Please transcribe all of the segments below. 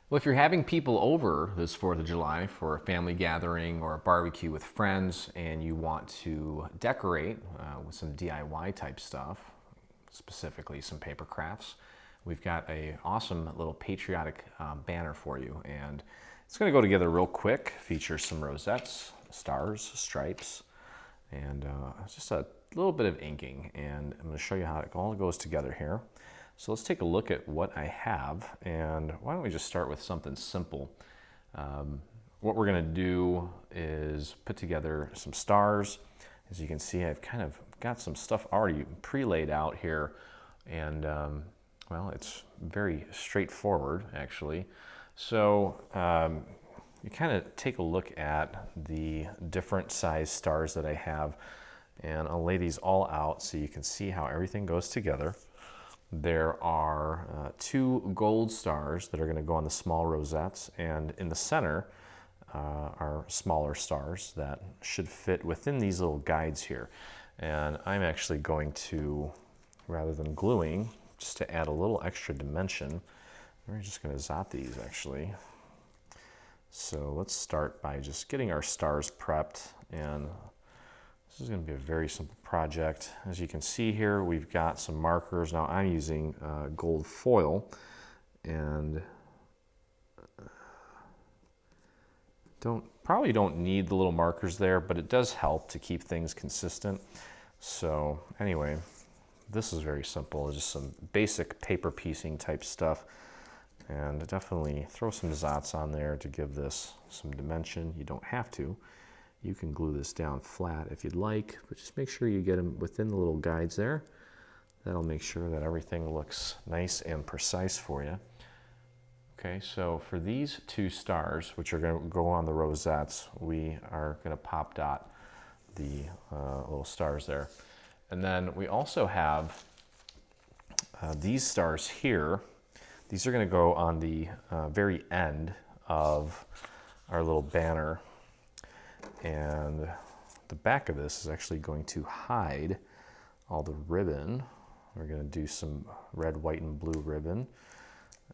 Well, if you're having people over this 4th of July for a family gathering or a barbecue with friends and you want to decorate with some DIY type stuff, specifically some paper crafts, we've got an awesome little patriotic banner for you. And it's going to go together real quick, features some rosettes, stars, stripes, and just a little bit of inking. And I'm going to show you how it all goes together here. So let's take a look at what I have, and why don't we just start with something simple. What we're going to do is put together some stars. As you can see, I've kind of got some stuff already pre-laid out here, and well, it's very straightforward actually. So you kind of take a look at the different size stars that I have, and I'll lay these all out so you can see how everything goes together. There are 2 gold stars that are going to go on the small rosettes, and in the center are smaller stars that should fit within these little guides here. And I'm actually going to, rather than gluing, just to add a little extra dimension, we're just going to zot these actually. So let's start by just getting our stars prepped, and this is going to be a very simple project. As you can see here, we've got some markers. Now I'm using gold foil, and probably don't need the little markers there, but it does help to keep things consistent. So anyway, this is very simple. It's just some basic paper piecing type stuff, and definitely throw some zots on there to give this some dimension. You don't have to. You can glue this down flat if you'd like, but just make sure you get them within the little guides there. That'll make sure that everything looks nice and precise for you. Okay, so for these 2 stars, which are going to go on the rosettes, we are going to pop dot the little stars there. And then we also have these stars here. These are going to go on the very end of our little banner. And the back of this is actually going to hide all the ribbon. We're going to do some red, white, and blue ribbon,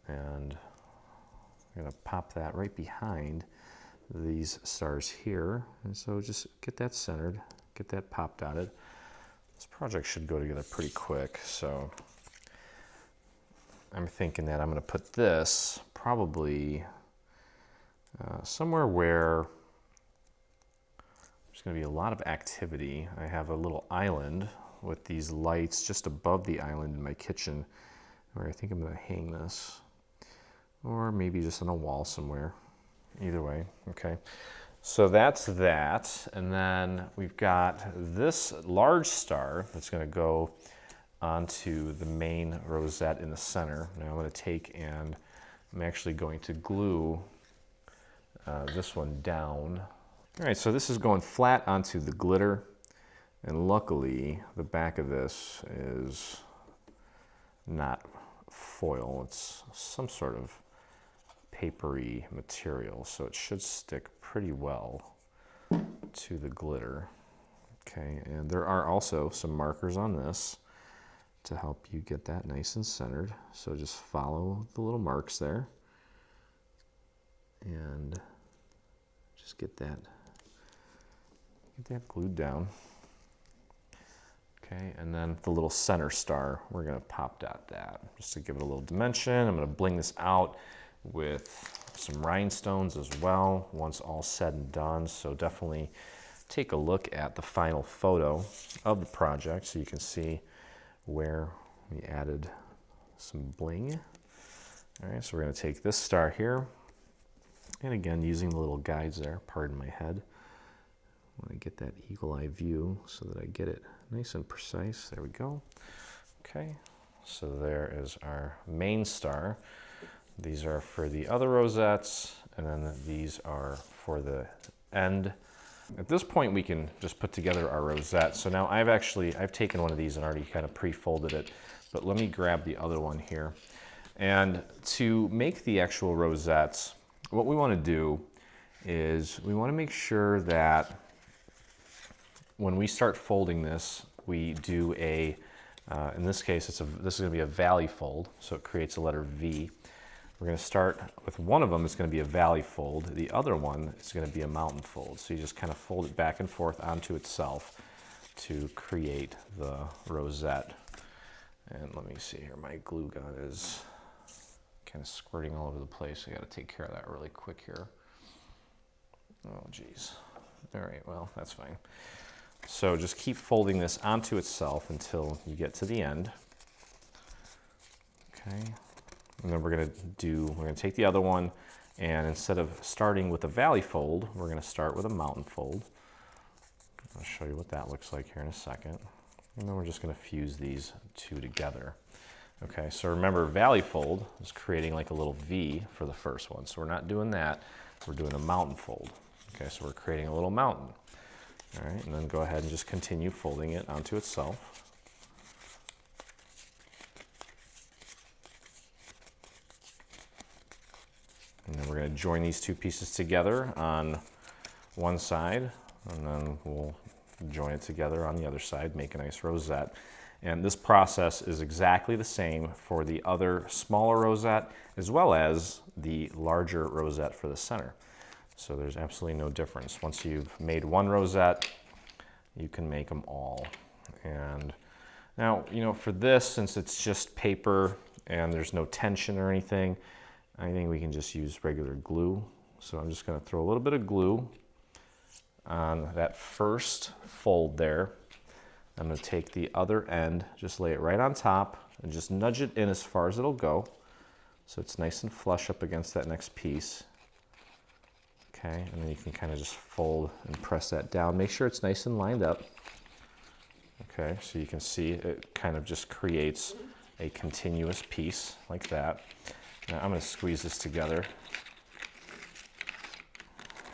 and I'm going to pop that right behind these stars here. And so just get that centered, get that pop dotted. This project should go together pretty quick, so I'm thinking that I'm going to put this probably somewhere where there's going to be a lot of activity. I have a little island with these lights just above the island in my kitchen, where I think I'm going to hang this, or maybe just on a wall somewhere. Either way, okay. So that's that, and then we've got this large star that's going to go onto the main rosette in the center. Now I'm going to take and I'm actually going to glue this one down. All right, so this is going flat onto the glitter, and luckily the back of this is not foil. It's some sort of papery material, so it should stick pretty well to the glitter. Okay, and there are also some markers on this to help you get that nice and centered. So just follow the little marks there and just get that glued down. Okay, and then the little center star, we're going to pop dot that just to give it a little dimension. I'm going to bling this out with some rhinestones as well once all said and done. So definitely take a look at the final photo of the project so you can see where we added some bling. All right, so we're going to take this star here, and again using the little guides there, pardon my head, I want to get that eagle eye view so that I get it nice and precise. There we go. Okay, so there is our main star. These are for the other rosettes, and then these are for the end. At this point, we can just put together our rosette. So now I've taken one of these and already kind of pre-folded it, but let me grab the other one here. And to make the actual rosettes, what we want to do is we want to make sure that when we start folding this, we do a, in this case, this is going to be a valley fold, so it creates a letter V. We're going to start with one of them. It's going to be a valley fold. The other one is going to be a mountain fold. So you just kind of fold it back and forth onto itself to create the rosette. And let me see here, my glue gun is kind of squirting all over the place. I got to take care of that really quick here. Oh geez. All right, well, that's fine. So just keep folding this onto itself until you get to the end. Okay. And then we're going to take the other one, and instead of starting with a valley fold, we're going to start with a mountain fold. I'll show you what that looks like here in a second. And then we're just going to fuse these two together. Okay, so remember, valley fold is creating like a little V for the first one. So we're not doing that, we're doing a mountain fold. Okay, so we're creating a little mountain. All right, and then go ahead and just continue folding it onto itself. And then we're going to join these two pieces together on one side, and then we'll join it together on the other side, make a nice rosette. And this process is exactly the same for the other smaller rosette as well as the larger rosette for the center. So there's absolutely no difference. Once you've made one rosette, you can make them all. And now, you know, for this, since it's just paper and there's no tension or anything, I think we can just use regular glue. So I'm just going to throw a little bit of glue on that first fold there. I'm going to take the other end, just lay it right on top, and just nudge it in as far as it'll go, so it's nice and flush up against that next piece. Okay, and then you can kind of just fold and press that down. Make sure it's nice and lined up. Okay, so you can see it kind of just creates a continuous piece like that. Now I'm going to squeeze this together.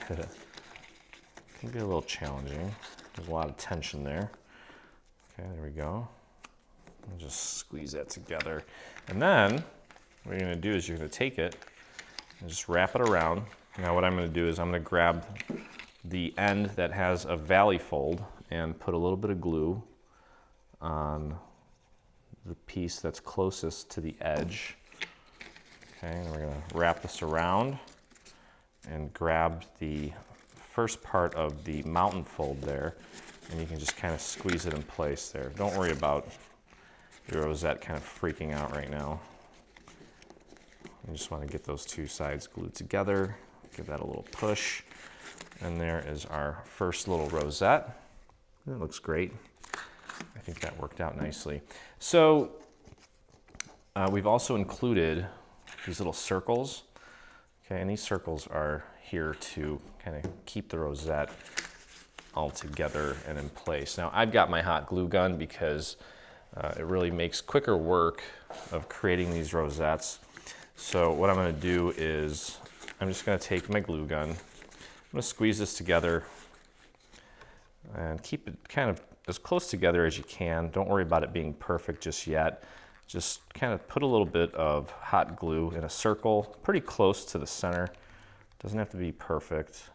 It can be a little challenging. There's a lot of tension there. Okay, there we go. I'll just squeeze that together. And then what you're going to do is you're going to take it and just wrap it around. Now what I'm going to do is I'm going to grab the end that has a valley fold and put a little bit of glue on the piece that's closest to the edge. Okay, and we're going to wrap this around and grab the first part of the mountain fold there, and you can just kind of squeeze it in place there. Don't worry about your rosette kind of freaking out right now. You just want to get those two sides glued together, give that a little push, and there is our first little rosette. It looks great. I think that worked out nicely. So we've also included these little circles. Okay, and these circles are here to kind of keep the rosette all together and in place. Now I've got my hot glue gun because it really makes quicker work of creating these rosettes. So what I'm going to do is I'm just going to take my glue gun, I'm going to squeeze this together and keep it kind of as close together as you can. Don't worry about it being perfect just yet. Just kind of put a little bit of hot glue in a circle pretty close to the center. Doesn't have to be perfect.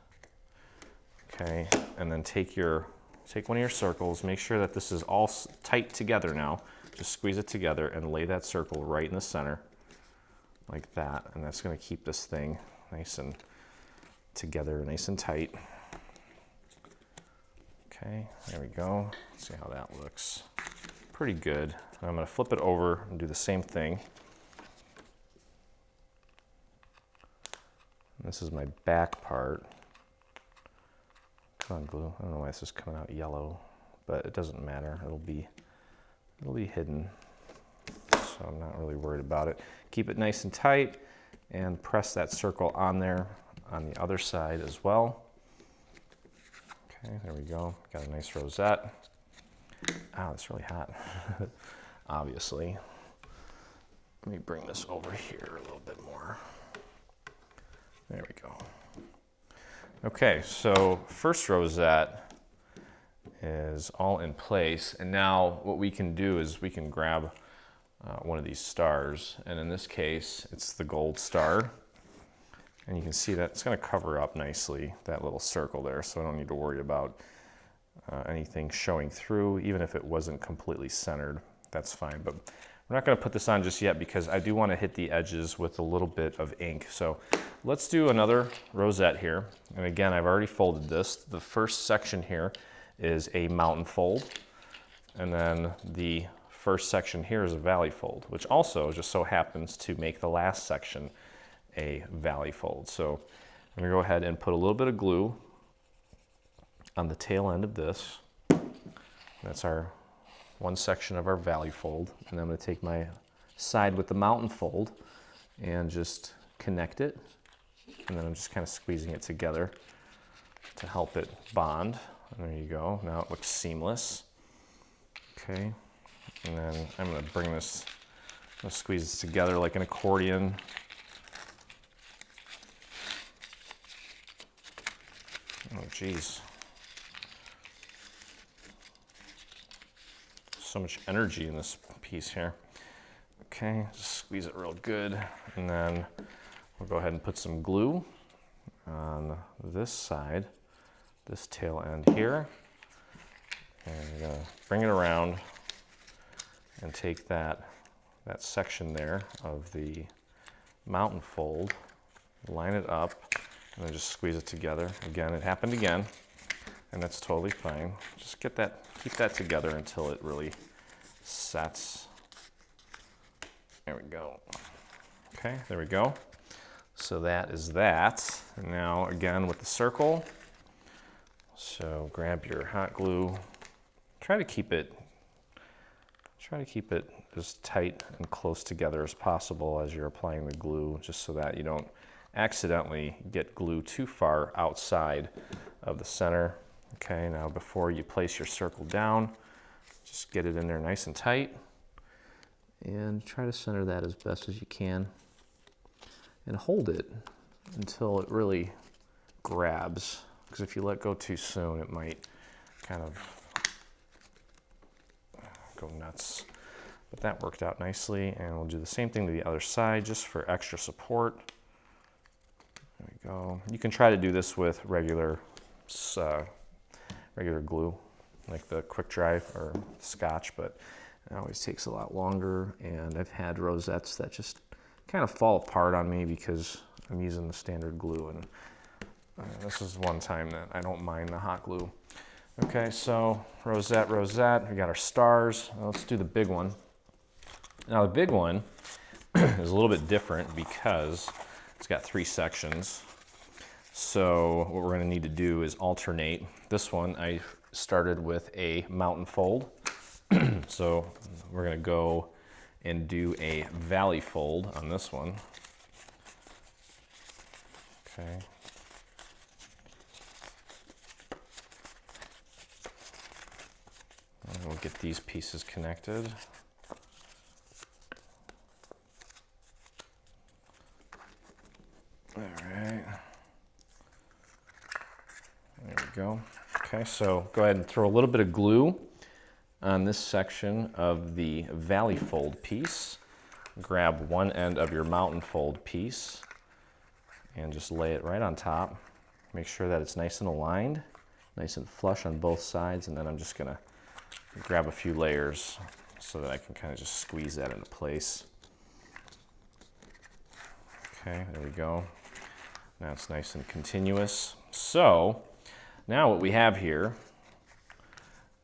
Okay, and then take one of your circles, make sure that this is all tight together now. Just squeeze it together and lay that circle right in the center like that, and that's going to keep this thing nice and together, nice and tight. Okay, there we go. Let's see how that looks. Pretty good. I'm going to flip it over and do the same thing. This is my back part. Come on, glue. I don't know why this is coming out yellow, but it doesn't matter. It'll be hidden, so I'm not really worried about it. Keep it nice and tight and press that circle on there on the other side as well. Okay, there we go. Got a nice rosette. Ow, it's really hot, obviously. Let me bring this over here a little bit more. There we go. Okay, so first rosette is all in place, and now what we can do is we can grab one of these stars, and in this case it's the gold star, and you can see that it's going to cover up nicely that little circle there, so I don't need to worry about anything showing through. Even if it wasn't completely centered, that's fine. But We're not going to put this on just yet because I do want to hit the edges with a little bit of ink. So let's do another rosette here. And again, I've already folded this. The first section here is a mountain fold. And then the first section here is a valley fold, which also just so happens to make the last section a valley fold. So I'm going to go ahead and put a little bit of glue on the tail end of this. That's our one section of our valley fold, and I'm going to take my side with the mountain fold and just connect it, and then I'm just kind of squeezing it together to help it bond. And there you go. Now it looks seamless. Okay, and then I'm going to bring this, I'm going to squeeze this together like an accordion. Oh geez. So much energy in this piece here. Okay, just squeeze it real good, and then we'll go ahead and put some glue on this side, this tail end here, and we're gonna bring it around and take that section there of the mountain fold, line it up, and then just squeeze it together. Again, it happened again, and that's totally fine. Just keep that together until it really sets. There we go. Okay, there we go. So that is that. And now again with the circle. So grab your hot glue. Try to keep it as tight and close together as possible as you're applying the glue, just so that you don't accidentally get glue too far outside of the center. Okay, now before you place your circle down, just get it in there nice and tight and try to center that as best as you can and hold it until it really grabs, because if you let go too soon it might kind of go nuts. But that worked out nicely, and we'll do the same thing to the other side just for extra support. There we go. You can try to do this with regular glue, like the quick dry or Scotch, but it always takes a lot longer, and I've had rosettes that just kind of fall apart on me because I'm using the standard glue, and this is one time that I don't mind the hot glue. Okay, so rosette, we got our stars. Now let's do the big one. Now the big one is a little bit different because it's got 3 sections. So what we're going to need to do is alternate. This one I started with a mountain fold. So we're going to go and do a valley fold on this one. Okay. And we'll get these pieces connected. All right. There we go. Okay, so go ahead and throw a little bit of glue on this section of the valley fold piece. Grab one end of your mountain fold piece and just lay it right on top. Make sure that it's nice and aligned, nice and flush on both sides, and then I'm just gonna grab a few layers so that I can kind of just squeeze that into place. Okay, there we go. Now it's nice and continuous. So now what we have here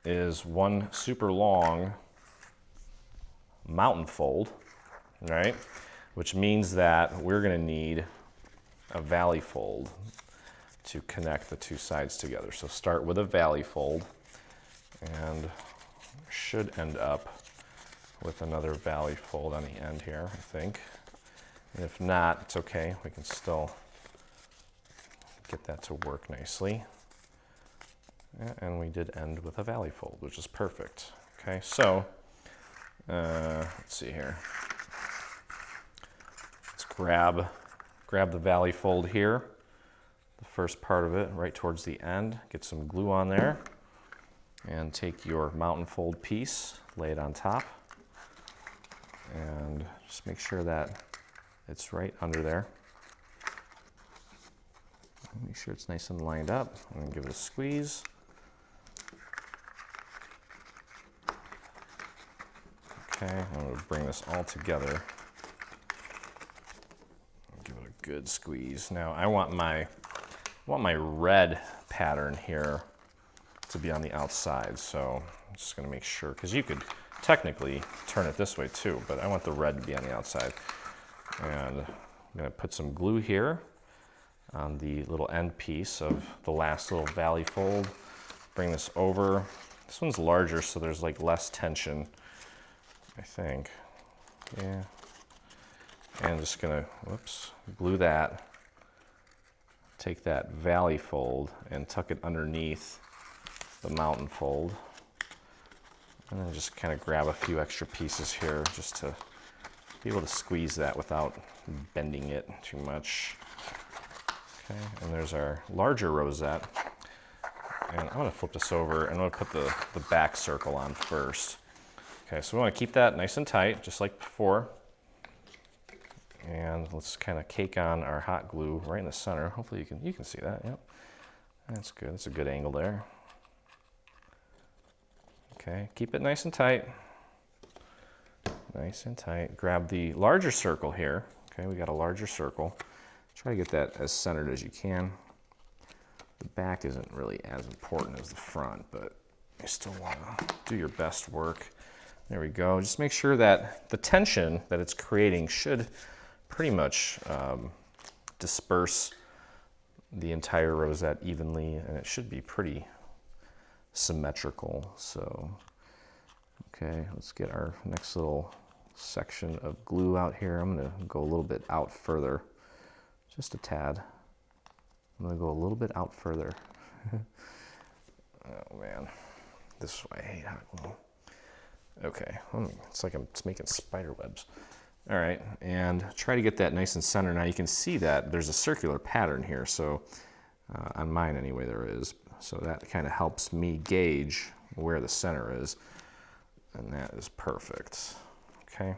is one super long mountain fold, right? Which means that we're gonna need a valley fold to connect the 2 sides together. So start with a valley fold and should end up with another valley fold on the end here, I think. And if not, it's okay. We can still get that to work nicely. Yeah, and we did end with a valley fold, which is perfect. Okay, so let's see here. Let's grab the valley fold here, the first part of it right towards the end. Get some glue on there, and take your mountain fold piece, lay it on top, and just make sure that it's right under there. Make sure it's nice and lined up, and give it a squeeze. Okay, I'm going to bring this all together. Give it a good squeeze. Now I want my red pattern here to be on the outside, so I'm just going to make sure, because you could technically turn it this way too, but I want the red to be on the outside. And I'm going to put some glue here on the little end piece of the last little valley fold. Bring this over. This one's larger, so there's like less tension, I think. Yeah. And I'm just gonna, whoops, glue that. Take that valley fold and tuck it underneath the mountain fold. And then just kind of grab a few extra pieces here just to be able to squeeze that without bending it too much. Okay, and there's our larger rosette. And I'm gonna flip this over and I'm gonna put the back circle on first. Okay, so we wanna keep that nice and tight, just like before. And let's kind of cake on our hot glue right in the center. Hopefully you can see that, yep. That's good, that's a good angle there. Okay, keep it nice and tight. Nice and tight. Grab the larger circle here. Okay, we got a larger circle. Try to get that as centered as you can. The back isn't really as important as the front, but you still want to do your best work. There we go. Just make sure that the tension that it's creating should pretty much disperse the entire rosette evenly, and it should be pretty symmetrical. So, okay, let's get our next little section of glue out here. I'm going to go a little bit out further, just a tad. I'm going to go a little bit out further. Oh man, this is why I hate hot glue. Okay, it's like I'm making spider webs. All right, and try to get that nice and center. Now you can see that there's a circular pattern here, so on mine anyway there is. So that kind of helps me gauge where the center is, and that is perfect. Okay.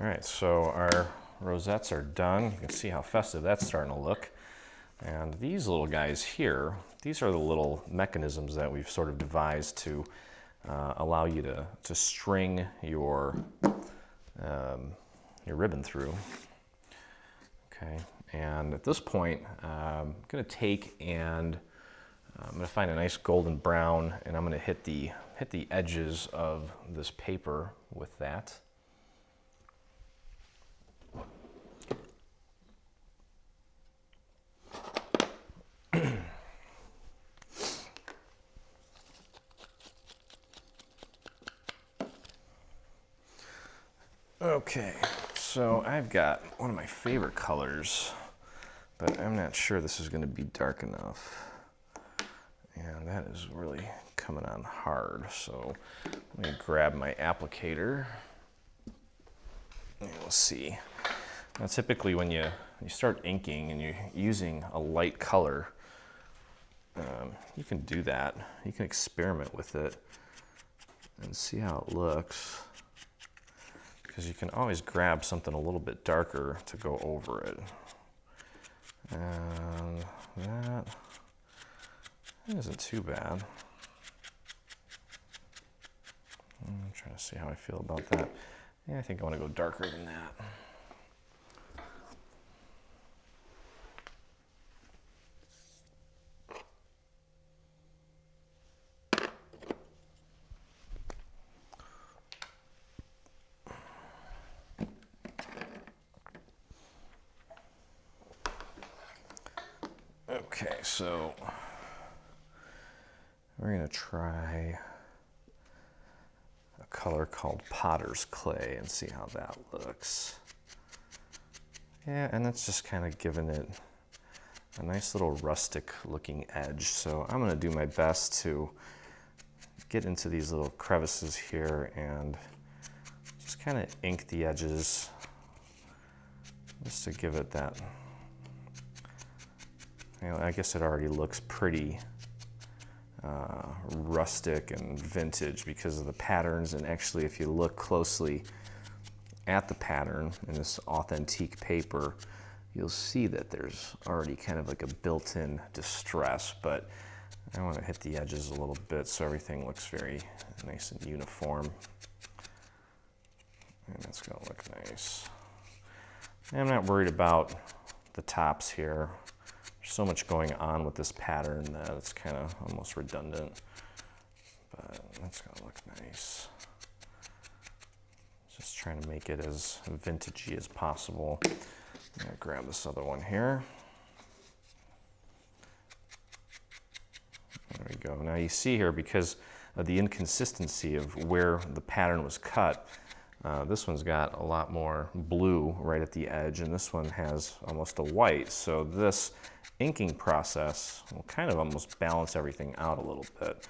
All right, so our rosettes are done. You can see how festive that's starting to look. And these little guys here, these are the little mechanisms that we've sort of devised to allow you to string your ribbon through. Okay, and at this point, I'm gonna take and I'm gonna find a nice golden brown, and I'm gonna hit the edges of this paper with that. Okay, so I've got one of my favorite colors, but I'm not sure this is going to be dark enough. And that is really coming on hard. So let me grab my applicator. And we'll see. Now typically when you start inking and you're using a light color, you can do that. You can experiment with it and see how it looks. Because you can always grab something a little bit darker to go over it. And that isn't too bad. I'm trying to see how I feel about that. Yeah, I think I want to go darker than that. Okay, so we're going to try a color called Potter's Clay and see how that looks. Yeah, and that's just kind of giving it a nice little rustic looking edge. So I'm going to do my best to get into these little crevices here and just kind of ink the edges just to give it that. You know, I guess it already looks pretty rustic and vintage because of the patterns, and actually if you look closely at the pattern in this authentic paper, you'll see that there's already kind of like a built-in distress, but I want to hit the edges a little bit so everything looks very nice and uniform. And that's gonna look nice. And I'm not worried about the tops here. There's so much going on with this pattern that it's kind of almost redundant, but that's gonna look nice. Just trying to make it as vintagey as possible. I'm gonna grab this other one here. There we go. Now you see here, because of the inconsistency of where the pattern was cut, this one's got a lot more blue right at the edge, and this one has almost a white. So this inking process will kind of almost balance everything out a little bit.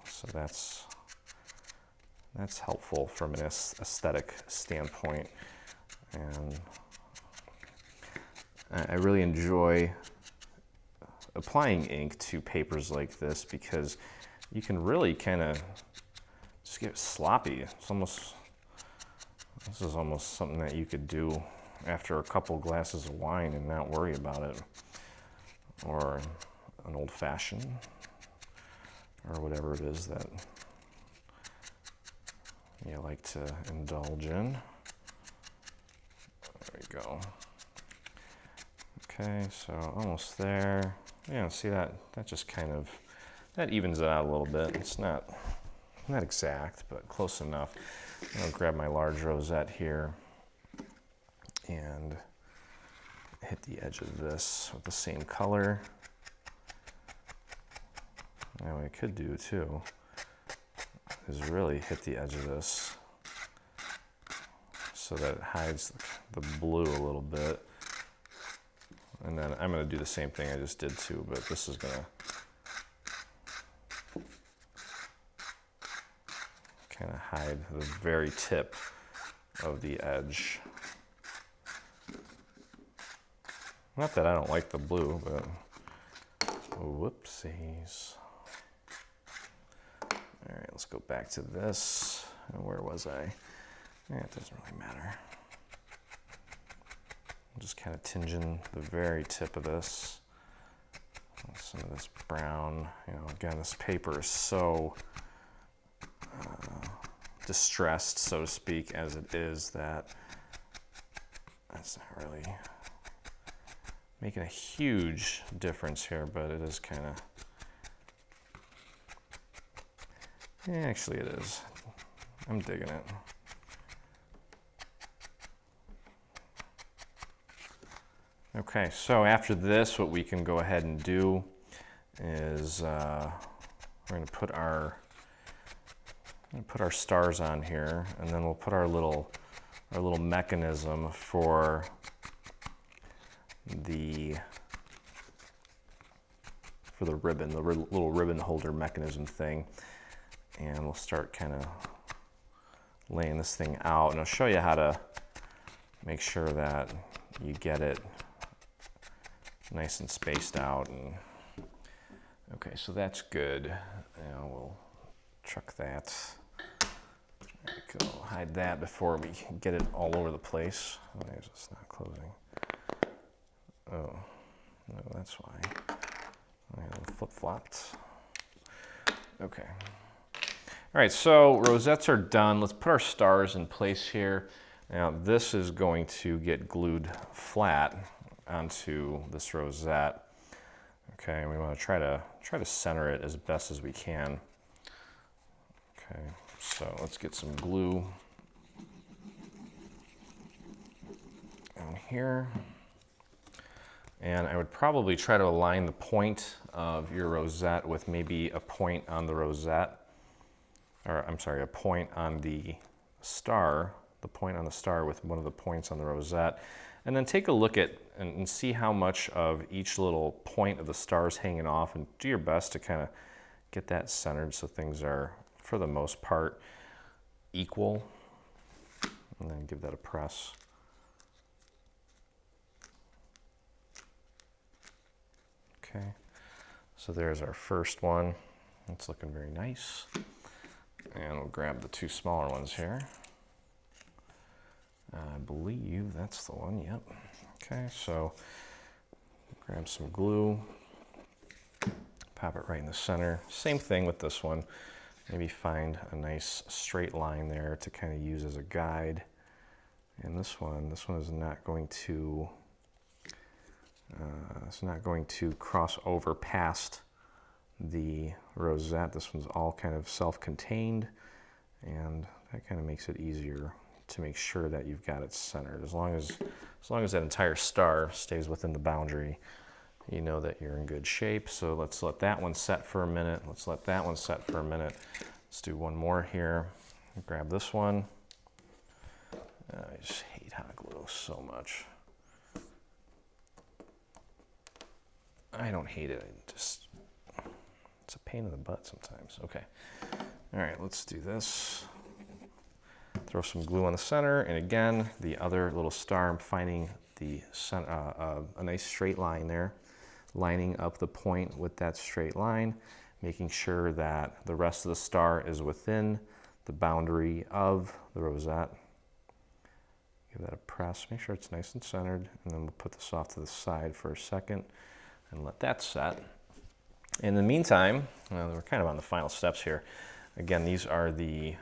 So that's helpful from an aesthetic standpoint. And I really enjoy applying ink to papers like this because you can really kind of just get sloppy. This is almost something that you could do after a couple glasses of wine and not worry about it, or an old fashioned, or whatever it is that you like to indulge in. There we go. Okay, so almost there. Yeah, see that just kind of, that evens it out a little bit. It's not exact, but close enough. I'll grab my large rosette here and hit the edge of this with the same color. Now what I could do too is really hit the edge of this so that it hides the blue a little bit. And then I'm going to do the same thing I just did too, but this is going to kind of hide the very tip of the edge. Not that I don't like the blue, but whoopsies. All right, let's go back to this. Where was I? Yeah, it doesn't really matter. I'm just kind of tinging the very tip of this. Some of this brown. You know, again, this paper is so distressed, so to speak, as it is, that that's not really making a huge difference here, but it is kind of, yeah, actually it is. I'm digging it. Okay, so after this, what we can go ahead and do is we're going to put our stars on here, and then we'll put our little mechanism for the ribbon, the little ribbon holder mechanism thing, and we'll start kind of laying this thing out, and I'll show you how to make sure that you get it nice and spaced out. And okay, so that's good. Now we'll chuck that. There we go. Hide that before we get it all over the place. Why is this not closing? Oh, no, that's why. I flip-flopped. Okay. All right, so rosettes are done. Let's put our stars in place here. Now this is going to get glued flat onto this rosette. Okay, and we want to try to center it as best as we can. Okay, so let's get some glue on here. And I would probably try to align the point of your rosette with maybe a point on the rosette, or I'm sorry, a point on the star, the point on the star with one of the points on the rosette. And then take a look at and see how much of each little point of the star is hanging off, and do your best to kind of get that centered so things are, for the most part, equal. And then give that a press. Okay, so there's our first one. It's looking very nice. And we'll grab the two smaller ones here. I believe that's the one, yep. Okay, so grab some glue, pop it right in the center. Same thing with this one. maybe find a nice straight line there to kind of use as a guide. And this one is not going to, it's not going to cross over past the rosette. This one's all kind of self-contained, and that kind of makes it easier to make sure that you've got it centered. As long as that entire star stays within the boundary, you know that you're in good shape. So let's let that one set for a minute. Let's let that one set for a minute. Let's do one more here. Grab this one. I just hate hot glue so much. I don't hate it, it's a pain in the butt sometimes. Okay, all right, let's do this. Throw some glue on the center, and again, the other little star, I'm finding the center, a nice straight line there, lining up the point with that straight line, making sure that the rest of the star is within the boundary of the rosette. Give that a press, make sure it's nice and centered, and then we'll put this off to the side for a second and let that set. In the meantime, we're kind of on the final steps here. Again, these are the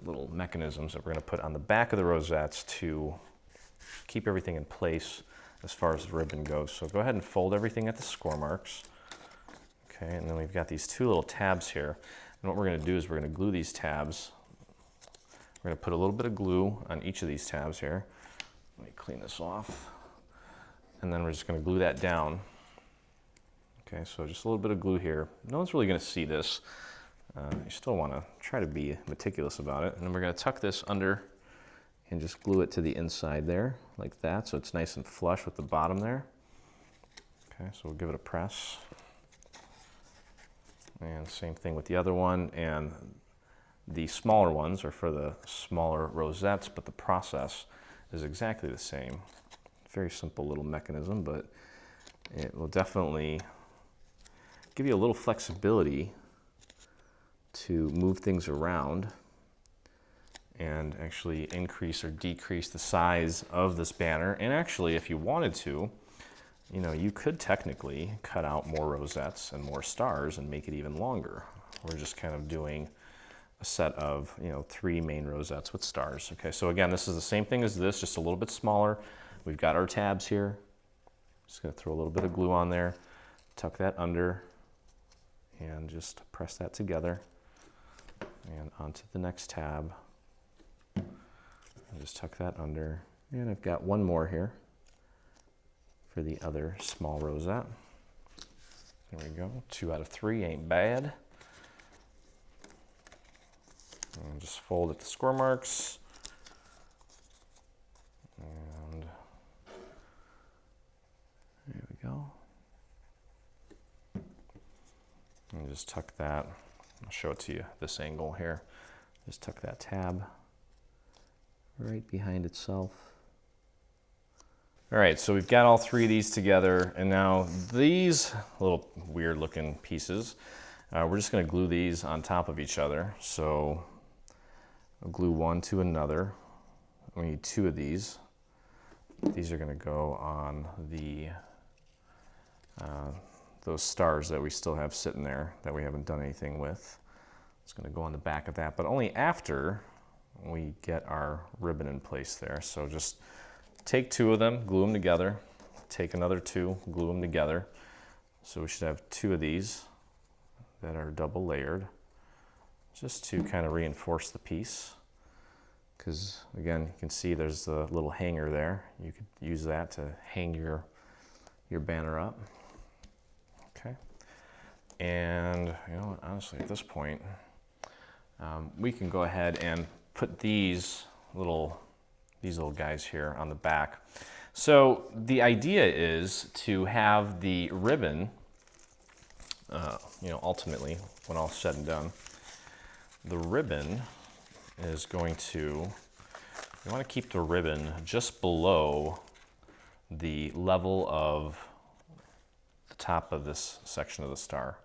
little mechanisms that we're going to put on the back of the rosettes to keep everything in place as far as the ribbon goes. So go ahead and fold everything at the score marks. Okay, and then we've got these two little tabs here. And what we're going to do is we're going to glue these tabs. We're going to put a little bit of glue on each of these tabs here. Let me clean this off. And then we're just going to glue that down. Okay, so just a little bit of glue here. No one's really going to see this. You still want to try to be meticulous about it. And then we're going to tuck this under and just glue it to the inside there, like that, so it's nice and flush with the bottom there. Okay, so we'll give it a press. And same thing with the other one. And the smaller ones are for the smaller rosettes, but the process is exactly the same. Very simple little mechanism, but it will definitely give you a little flexibility to move things around and actually increase or decrease the size of this banner. And actually, if you wanted to, you know, you could technically cut out more rosettes and more stars and make it even longer. We're just kind of doing a set of, 3 main rosettes with stars. Okay, so again, this is the same thing as this, just a little bit smaller. We've got our tabs here. Just gonna throw a little bit of glue on there, tuck that under, and just press that together. And onto the next tab. And just tuck that under. And I've got one more here for the other small rosette. There we go, 2 out of 3, ain't bad. And just fold at the score marks. And there we go. And just tuck that. I'll show it to you this angle here. Just tuck that tab right behind itself. All right, so we've got all 3 of these together, and now these little weird looking pieces, we're just gonna glue these on top of each other. So I'll glue one to another. We need 2 of these. These are gonna go on the those stars that we still have sitting there that we haven't done anything with. It's gonna go on the back of that, but only after we get our ribbon in place there. So just take 2 of them, glue them together, take another 2, glue them together. So we should have 2 of these that are double layered, just to kind of reinforce the piece. Because again, you can see there's the little hanger there. You could use that to hang your banner up. Okay. And honestly, at this point, we can go ahead and put these little guys here on the back. So the idea is to have the ribbon, ultimately, when all said and done, the ribbon is going to, you want to keep the ribbon just below the level of the top of this section of the star.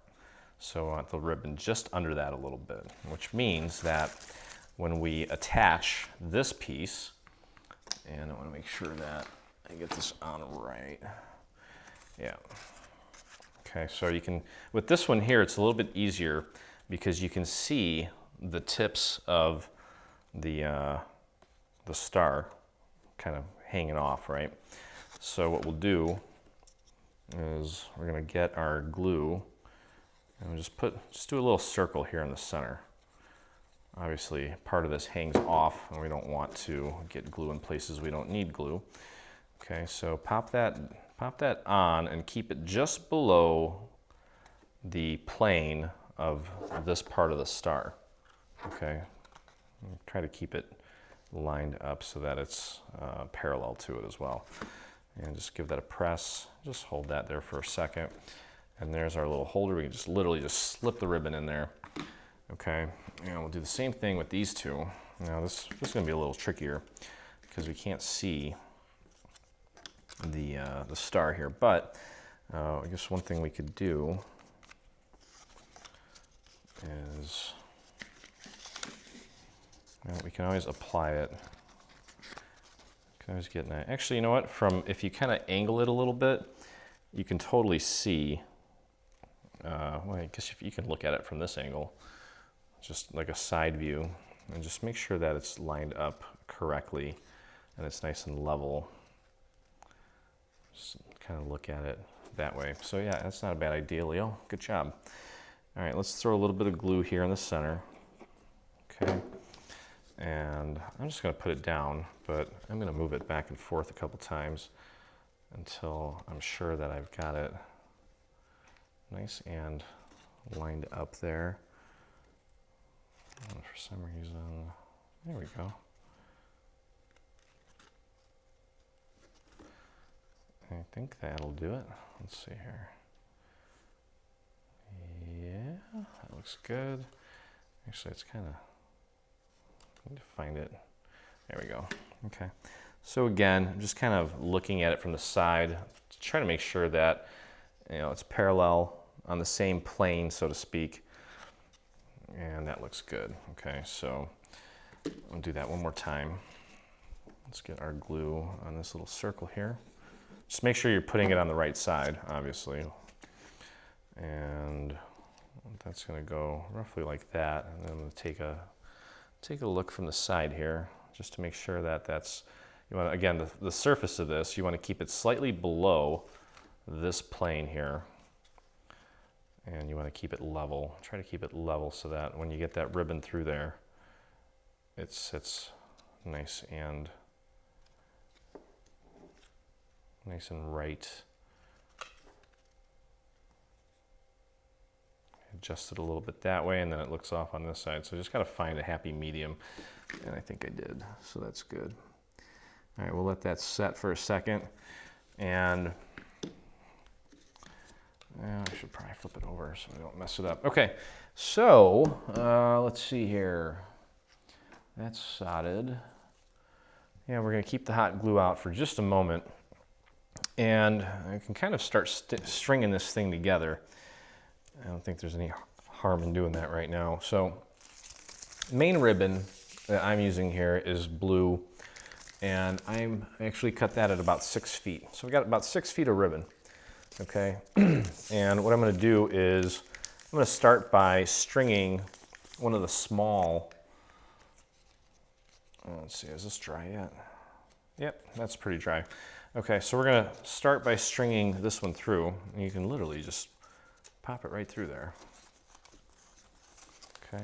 So I want the ribbon just under that a little bit, which means that when we attach this piece, and I want to make sure that I get this on right. Yeah. Okay, so you can, with this one here, it's a little bit easier because you can see the tips of the star kind of hanging off, right? So what we'll do is we're going to get our glue and we'll just do a little circle here in the center. Obviously, part of this hangs off and we don't want to get glue in places we don't need glue. Okay, so pop that on and keep it just below the plane of this part of the star. Okay, try to keep it lined up so that it's parallel to it as well. And just give that a press. Just hold that there for a second. And there's our little holder. We can just literally just slip the ribbon in there. Okay, and we'll do the same thing with these two. Now this is going to be a little trickier because we can't see the star here, but I guess one thing we could do is, well, we can always apply it. Can always get nice. Actually, you know what? If you kind of angle it a little bit, you can totally see. Well, I guess if you can look at it from this angle, just like a side view, and just make sure that it's lined up correctly and it's nice and level. Just kind of look at it that way. So yeah, that's not a bad idea, Leo. Good job. All right, let's throw a little bit of glue here in the center. Okay, and I'm just going to put it down, but I'm going to move it back and forth a couple times until I'm sure that I've got it nice and lined up there. And for some reason, there we go. I think that'll do it. Let's see here. Yeah, that looks good. Actually, it's kind of, I need to find it. There we go. Okay. So again, I'm just kind of looking at it from the side to try to make sure that, you know, it's parallel on the same plane, so to speak. And that looks good. Okay, so I'll do that one more time. Let's get our glue on this little circle here. Just make sure you're putting it on the right side, obviously. And that's going to go roughly like that. And then I'm going to take a look from the side here, just to make sure that that's, you want to, again, the surface of this, you want to keep it slightly below this plane here. And you want to keep it level. Try to keep it level so that when you get that ribbon through there, it sits nice and right. Adjust it a little bit that way, and then it looks off on this side. So just got to find a happy medium, and I think I did. So that's good. All right, we'll let that set for a second, and I should probably flip it over so we don't mess it up. Okay, so let's see here. That's solid. Yeah, we're going to keep the hot glue out for just a moment, and I can kind of start stringing this thing together. I don't think there's any harm in doing that right now. So, main ribbon that I'm using here is blue, and I actually cut that at about 6 feet. So we got about 6 feet of ribbon. Okay, and what I'm going to do is I'm going to start by stringing one of the small, let's see, is this dry yet? Yep, that's pretty dry. Okay, so we're going to start by stringing this one through, and you can literally just pop it right through there. Okay,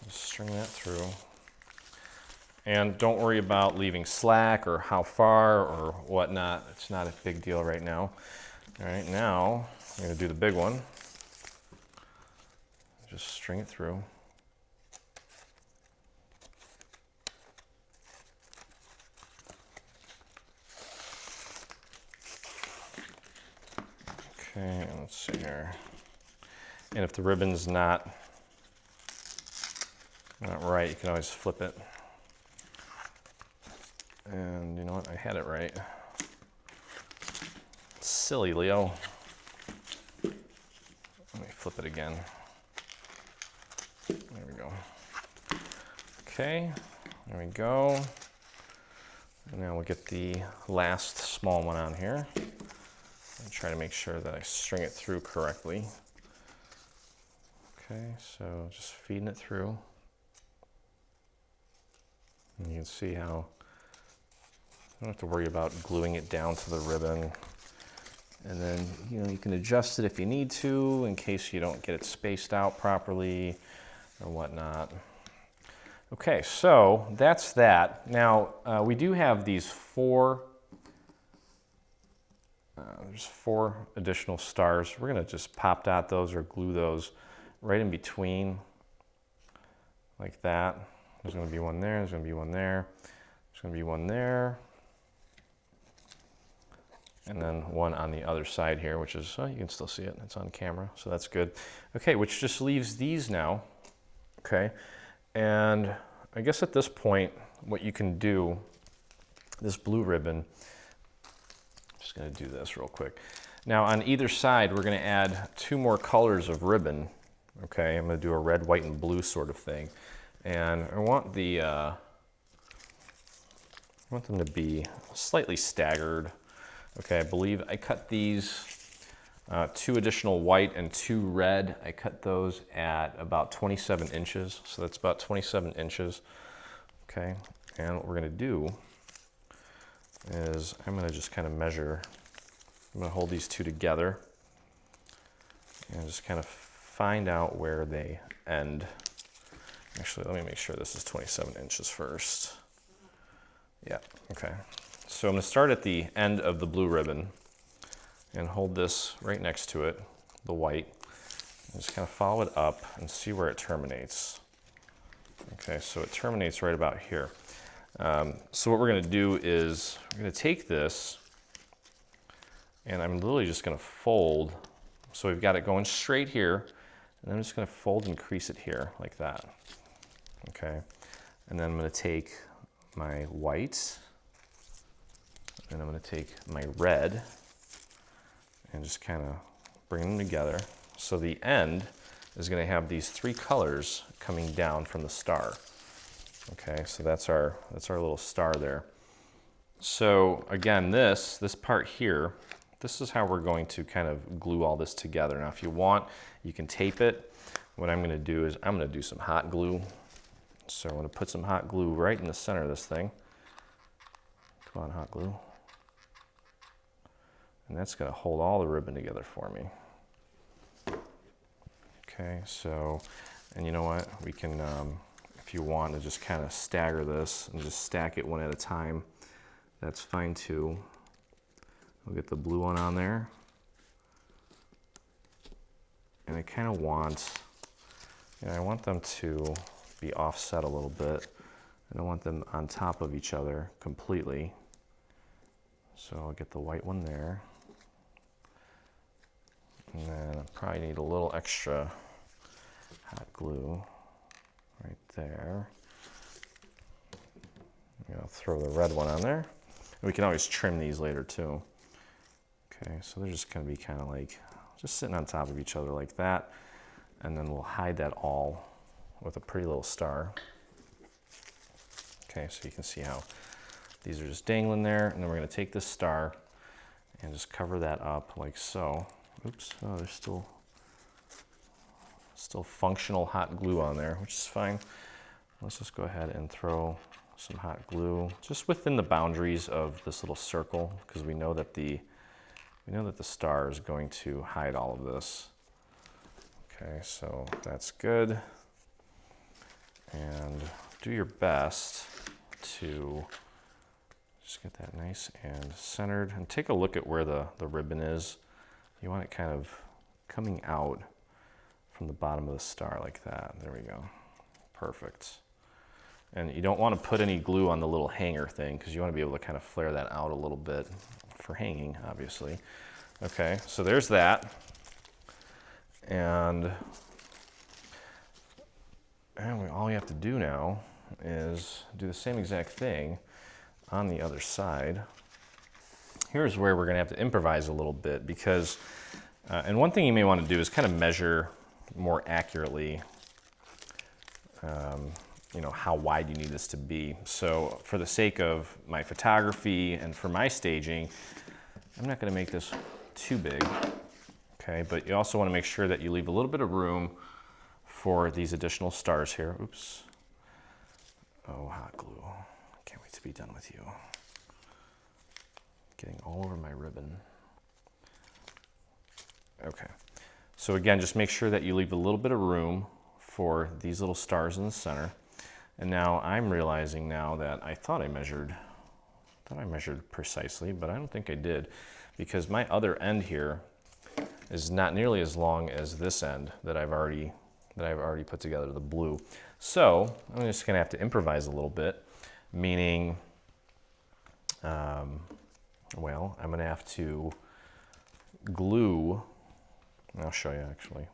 just string that through. And don't worry about leaving slack or how far or whatnot. It's not a big deal right now. All right, now I'm going to do the big one. Just string it through. Okay, let's see here. And if the ribbon's not right, you can always flip it. And you know what? I had it right. Silly, Leo. Let me flip it again. There we go. Okay, there we go. And now we'll get the last small one on here. And try to make sure that I string it through correctly. Okay, so just feeding it through. And you can see how you don't have to worry about gluing it down to the ribbon. And then, you can adjust it if you need to in case you don't get it spaced out properly or whatnot. Okay, so that's that. Now, we do have these there's 4 additional stars. We're gonna just pop dot those or glue those right in between, like that. There's gonna be one there, there's gonna be one there, there's gonna be one there, and then one on the other side here, which is, you can still see it, it's on camera, so that's good. Okay, which just leaves these now, okay? And I guess at this point, what you can do, this blue ribbon, I'm just gonna do this real quick. Now on either side, we're gonna add 2 more colors of ribbon, okay? I'm gonna do a red, white, and blue sort of thing. And I want them to be slightly staggered. Okay, I believe I cut these 2 additional white and 2 red. I cut those at about 27 inches. So that's about 27 inches. Okay, and what we're gonna do is I'm gonna just kind of measure. I'm gonna hold these 2 together and just kind of find out where they end. Actually, let me make sure this is 27 inches first. Yeah, okay. So I'm gonna start at the end of the blue ribbon and hold this right next to it, the white, and just kind of follow it up and see where it terminates. Okay, so it terminates right about here. So what we're gonna do is we're gonna take this and I'm literally just gonna fold. So we've got it going straight here, and I'm just gonna fold and crease it here like that. Okay, and then I'm gonna take my white, and I'm gonna take my red, and just kind of bring them together. So the end is gonna have these 3 colors coming down from the star. Okay, so that's our little star there. So again, this part here, this is how we're going to kind of glue all this together. Now, if you want, you can tape it. What I'm gonna do is I'm gonna do some hot glue. So I'm gonna put some hot glue right in the center of this thing. Come on, hot glue. And that's gonna hold all the ribbon together for me. Okay, so, and you know what? We can, if you want to just kind of stagger this and just stack it one at a time, that's fine too. We'll get the blue one on there. And I kind of want, I want them to be offset a little bit. I don't want them on top of each other completely. So I'll get the white one there. And then I probably need a little extra hot glue right there. I'll throw the red one on there. And we can always trim these later too. Okay, so they're just gonna be kind of like, just sitting on top of each other like that. And then we'll hide that all with a pretty little star. Okay, so you can see how these are just dangling there. And then we're gonna take this star and just cover that up like so. Oops, oh, there's still functional hot glue on there, which is fine. Let's just go ahead and throw some hot glue just within the boundaries of this little circle, because we know that the star is going to hide all of this. Okay, so that's good. And do your best to just get that nice and centered, and take a look at where the ribbon is. You want it kind of coming out from the bottom of the star like that. There we go. Perfect. And you don't want to put any glue on the little hanger thing, because you want to be able to kind of flare that out a little bit for hanging, obviously. Okay, so there's that. And all we have to do now is do the same exact thing on the other side. Here's where we're going to have to improvise a little bit, because, and one thing you may want to do is kind of measure more accurately, how wide you need this to be. So for the sake of my photography and for my staging, I'm not going to make this too big, okay? But you also want to make sure that you leave a little bit of room for these additional stars here. Oops. Oh, hot glue. Can't wait to be done with you. Getting all over my ribbon. Okay. So again, just make sure that you leave a little bit of room for these little stars in the center. And now I'm realizing now that I thought I measured precisely, but I don't think I did, because my other end here is not nearly as long as this end that I've already put together, the blue. So I'm just gonna have to improvise a little bit, meaning, well, I'm gonna have to glue. I'll show you actually.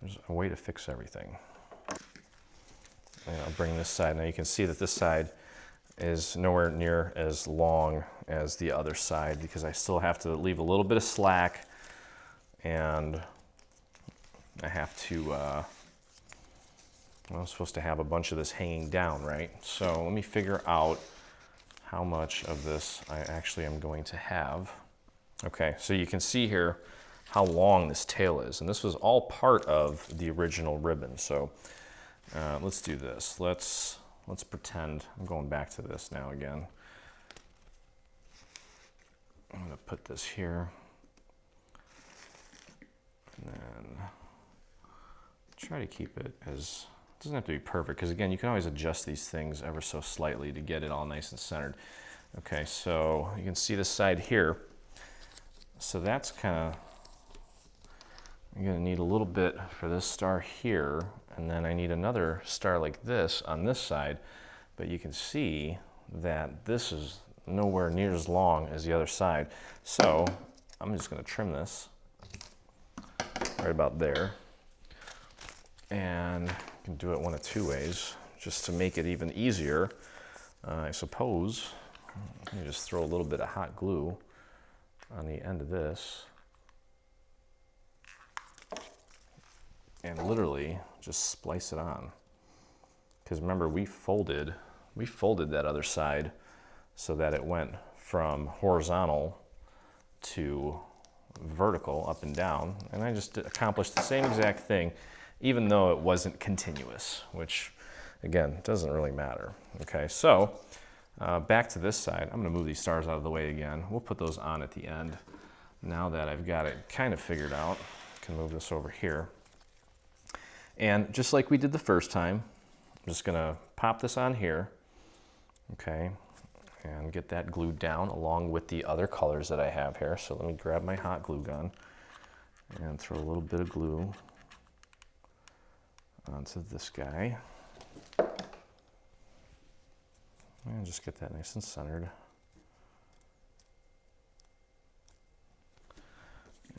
There's a way to fix everything. And I'll bring this side. Now you can see that this side is nowhere near as long as the other side because I still have to leave a little bit of slack, and I have to, well, I'm supposed to have a bunch of this hanging down, right? So let me figure out how much of this I actually am going to have. Okay, so you can see here how long this tail is, and this was all part of the original ribbon. So let's do this. Let's pretend, I'm going back to this now again. I'm gonna put this here, and then try to keep it as, it doesn't have to be perfect, because again, you can always adjust these things ever so slightly to get it all nice and centered. Okay, so you can see this side here. So that's kind of, I'm gonna need a little bit for this star here, and then I need another star like this on this side, but you can see that this is nowhere near as long as the other side. So I'm just gonna trim this right about there. And you can do it one of two ways, just to make it even easier. I suppose, you just throw a little bit of hot glue on the end of this, and literally just splice it on. Because remember, we folded that other side so that it went from horizontal to vertical, up and down, and I just accomplished the same exact thing, even though it wasn't continuous, which again, doesn't really matter. Okay, so back to this side. I'm gonna move these stars out of the way again. We'll put those on at the end. Now that I've got it kind of figured out, I can move this over here. And just like we did the first time, I'm just gonna pop this on here, okay, and get that glued down along with the other colors that I have here. So let me grab my hot glue gun and throw a little bit of glue onto this guy. And just get that nice and centered.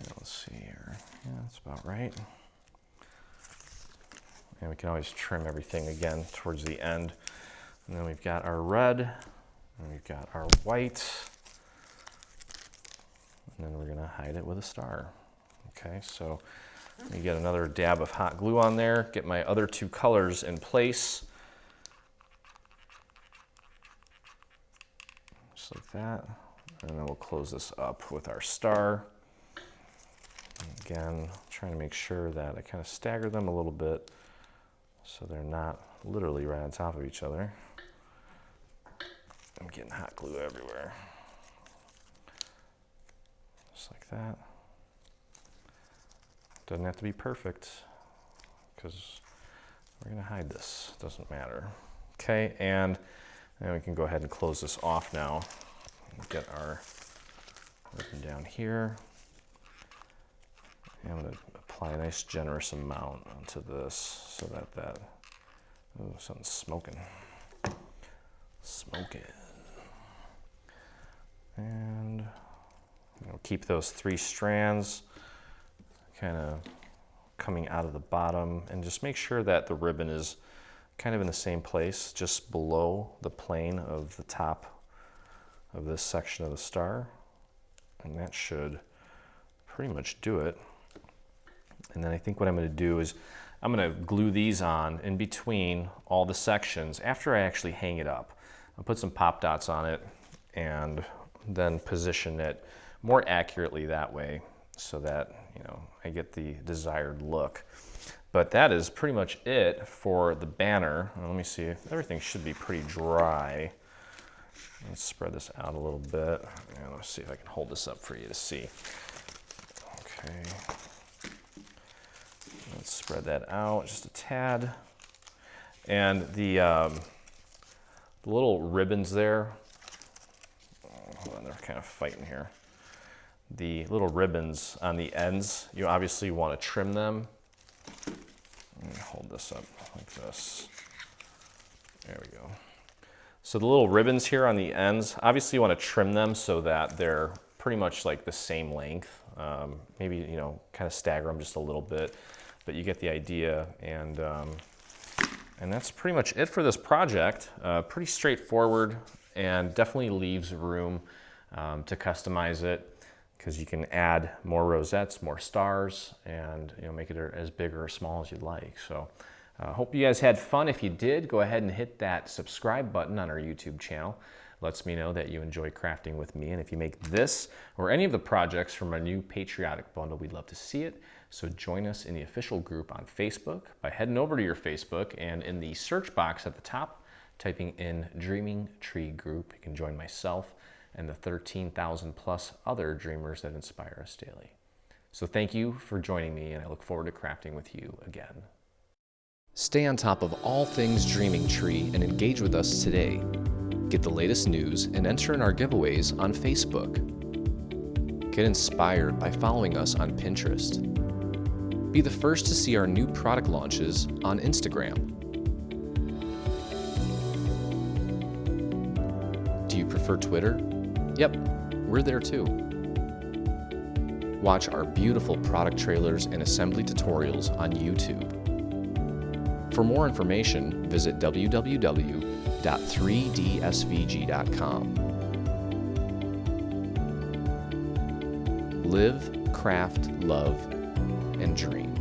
Yeah, let's see here. Yeah, that's about right. And we can always trim everything again towards the end. And then we've got our red, and we've got our white, and then we're gonna hide it with a star. Okay, so let me get another dab of hot glue on there, get my other two colors in place. Just like that. And then we'll close this up with our star. And again, trying to make sure that I kind of stagger them a little bit so they're not literally right on top of each other. I'm getting hot glue everywhere. Just like that. Doesn't have to be perfect because we're gonna hide this, doesn't matter. Okay, and then we can go ahead and close this off now. Get our ribbon down here. And I'm gonna apply a nice generous amount onto this so that, oh, something's smoking. Smoking. And keep those three strands kind of coming out of the bottom, and just make sure that the ribbon is kind of in the same place, just below the plane of the top of this section of the star. And that should pretty much do it. And then I think what I'm going to do is I'm going to glue these on in between all the sections after I actually hang it up. I'll put some pop dots on it and then position it more accurately that way. so that, you know, I get the desired look. But that is pretty much it for the banner. Let me see, everything should be pretty dry. Let's spread this out a little bit. And let's see if I can hold this up for you to see. Okay. Let's spread that out just a tad. And the little ribbons there, hold on, they're kind of fighting here. The little ribbons on the ends, you obviously want to trim them. Let me hold this up like this. There we go. So the little ribbons here on the ends, obviously you want to trim them so that they're pretty much like the same length. Maybe, you know, kind of stagger them just a little bit, but you get the idea. And that's pretty much it for this project. Pretty straightforward, and definitely leaves room to customize it, because you can add more rosettes, more stars, and, you know, make it as big or as small as you'd like. So hope you guys had fun. If you did, go ahead and hit that subscribe button on our YouTube channel. Lets me know that you enjoy crafting with me. And if you make this or any of the projects from our new patriotic bundle, we'd love to see it. So join us in the official group on Facebook by heading over to your Facebook, and in the search box at the top, typing in Dreaming Tree Group. You can join myself and the 13,000 plus other dreamers that inspire us daily. So thank you for joining me, and I look forward to crafting with you again. Stay on top of all things Dreaming Tree and engage with us today. Get the latest news and enter in our giveaways on Facebook. Get inspired by following us on Pinterest. Be the first to see our new product launches on Instagram. Do you prefer Twitter? Yep, we're there too. Watch our beautiful product trailers and assembly tutorials on YouTube. For more information, visit www.3dsvg.com. Live, craft, love, and dream.